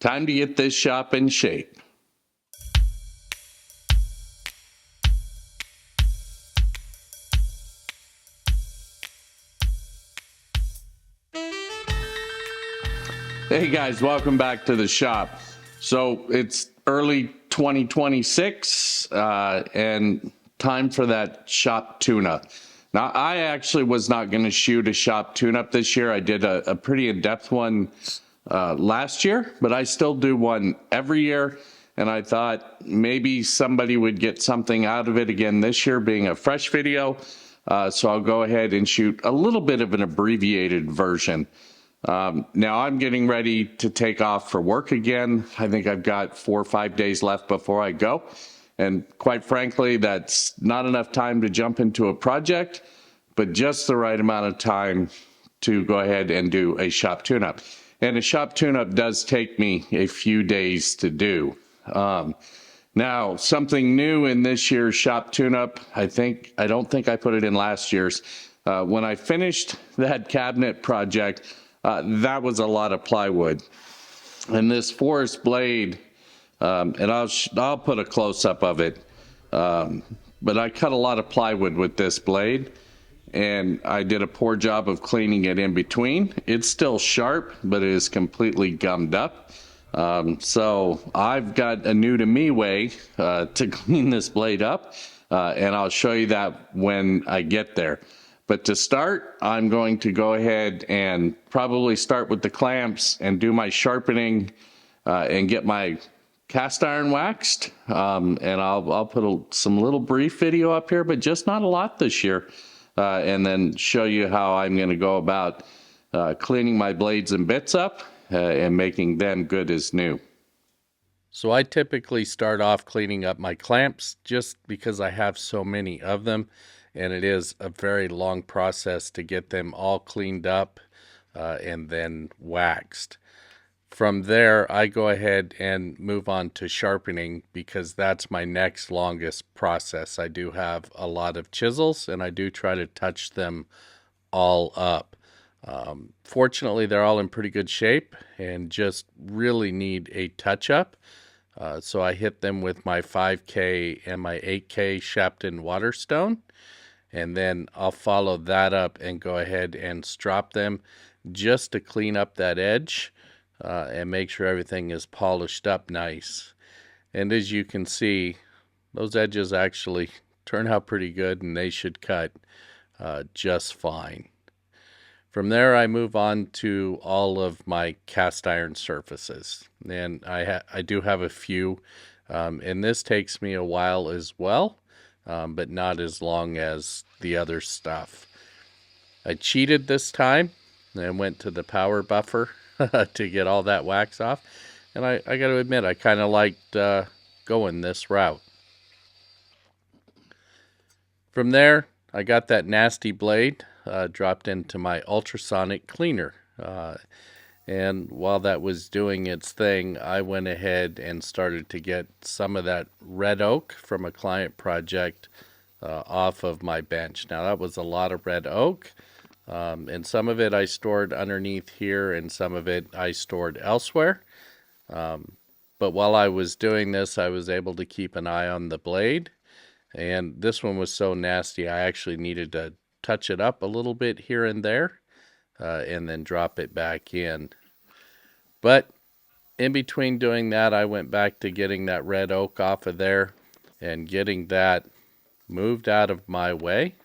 Time to get this shop in shape. Hey guys, welcome back to the shop. So it's early 2026 and time for that shop tune-up. Now, I actually was not going to shoot a shop tune-up this year. I did a pretty in-depth one last year, but I still do one every year. And I thought maybe somebody would get something out of it again this year, being a fresh video. So I'll go ahead and shoot a little bit of an abbreviated version. Now I'm getting ready to take off for work again. I think I've got 4 or 5 days left before I go. And quite frankly, that's not enough time to jump into a project, but just the right amount of time to go ahead and do a shop tune-up. And a shop tune-up does take me a few days to do. Now, something new in this year's shop tune-up, I don't think I put it in last year's. When I finished that cabinet project, that was a lot of plywood. And this forest blade, and I'll put a close-up of it, but I cut a lot of plywood with this blade, and I did a poor job of cleaning it in between. It's still sharp, but it is completely gummed up. So I've got a new to me way to clean this blade up, and I'll show you that when I get there. But to start, I'm going to go ahead and probably start with the clamps and do my sharpening and get my cast iron waxed. And I'll put some little brief video up here, but just not a lot this year. And then show you how I'm going to go about cleaning my blades and bits up and making them good as new. So I typically start off cleaning up my clamps just because I have so many of them. And it is a very long process to get them all cleaned up and then waxed. From there, I go ahead and move on to sharpening because that's my next longest process. I do have a lot of chisels and I do try to touch them all up. Fortunately, they're all in pretty good shape and just really need a touch-up. So I hit them with my 5K and my 8K Shapton Waterstone. And then I'll follow that up and go ahead and strop them just to clean up that edge and make sure everything is polished up nice. And as you can see, those edges actually turn out pretty good and they should cut just fine. From there, I move on to all of my cast iron surfaces. And I do have a few, and this takes me a while as well. But not as long as the other stuff. I cheated this time and went to the power buffer to get all that wax off. And I got to admit, I kind of liked going this route. From there, I got that nasty blade dropped into my ultrasonic cleaner. And while that was doing its thing, I went ahead and started to get some of that red oak from a client project off of my bench. Now, that was a lot of red oak, and some of it I stored underneath here, and some of it I stored elsewhere. But while I was doing this, I was able to keep an eye on the blade, and this one was so nasty, I actually needed to touch it up a little bit here and there, and then drop it back in. But in between doing that, I went back to getting that red oak off of there and getting that moved out of my way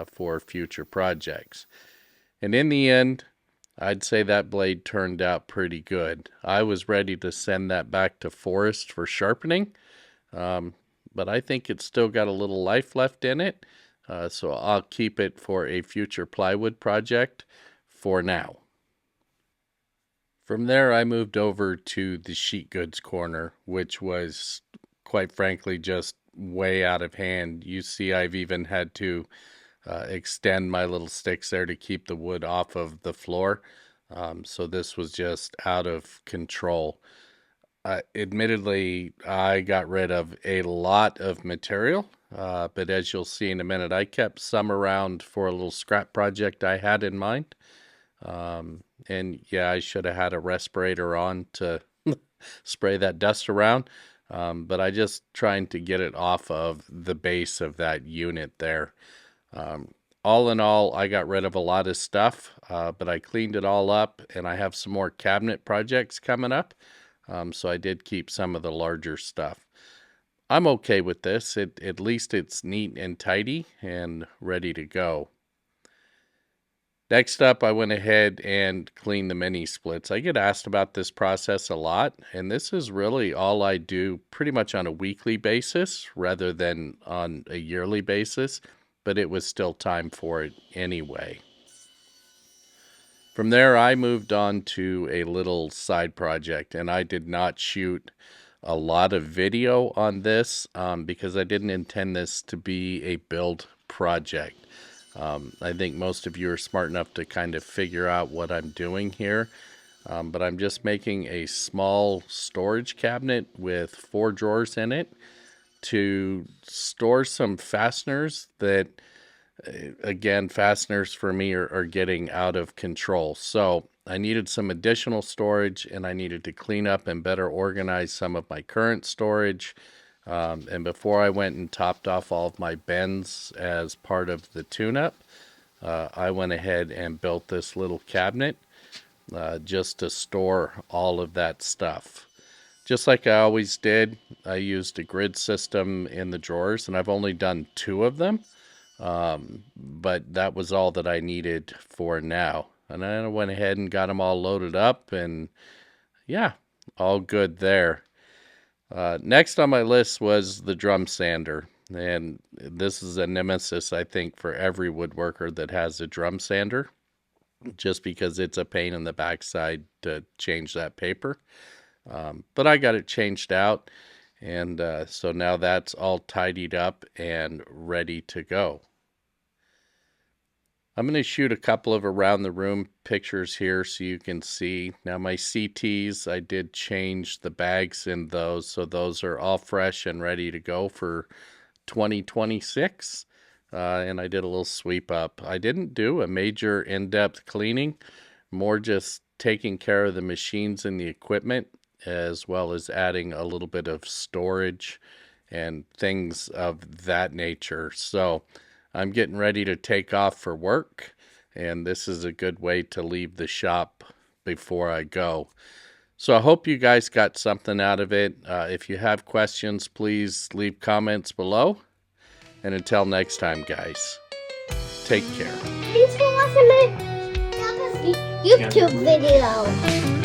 for future projects. And in the end, I'd say that blade turned out pretty good. I was ready to send that back to Forest for sharpening, but I think it's still got a little life left in it, so I'll keep it for a future plywood project for now. From there, I moved over to the sheet goods corner, which was, quite frankly, just way out of hand. You see, I've even had to extend my little sticks there to keep the wood off of the floor. So this was just out of control. Admittedly, I got rid of a lot of material, but as you'll see in a minute, I kept some around for a little scrap project I had in mind. And yeah, I should have had a respirator on to spray that dust around. But I just trying to get it off of the base of that unit there. All in all, I got rid of a lot of stuff, but I cleaned it all up, and I have some more cabinet projects coming up. So I did keep some of the larger stuff. I'm okay with this. At least it's neat and tidy and ready to go. Next up, I went ahead and cleaned the mini splits. I get asked about this process a lot, and this is really all I do pretty much on a weekly basis rather than on a yearly basis, but it was still time for it anyway. From there, I moved on to a little side project, and I did not shoot a lot of video on this because I didn't intend this to be a build project. I think most of you are smart enough to kind of figure out what I'm doing here, but I'm just making a small storage cabinet with 4 drawers in it to store some fasteners that, again, fasteners for me are getting out of control. So I needed some additional storage, and I needed to clean up and better organize some of my current storage. And before I went and topped off all of my bends as part of the tune-up, I went ahead and built this little cabinet just to store all of that stuff. Just like I always did, I used a grid system in the drawers, and I've only done 2 of them. But that was all that I needed for now. And then I went ahead and got them all loaded up, and yeah, all good there. Next on my list was the drum sander, and this is a nemesis, I think, for every woodworker that has a drum sander, just because it's a pain in the backside to change that paper. But I got it changed out, and so now that's all tidied up and ready to go. I'm going to shoot a couple of around the room pictures here so you can see. Now my CTs, I did change the bags in those, so those are all fresh and ready to go for 2026. And I did a little sweep up. I didn't do a major in-depth cleaning, more just taking care of the machines and the equipment, as well as adding a little bit of storage and things of that nature. So I'm getting ready to take off for work, and this is a good way to leave the shop before I go. So I hope you guys got something out of it. If you have questions, please leave comments below. And until next time, guys, take care. Thanks for watching my YouTube video.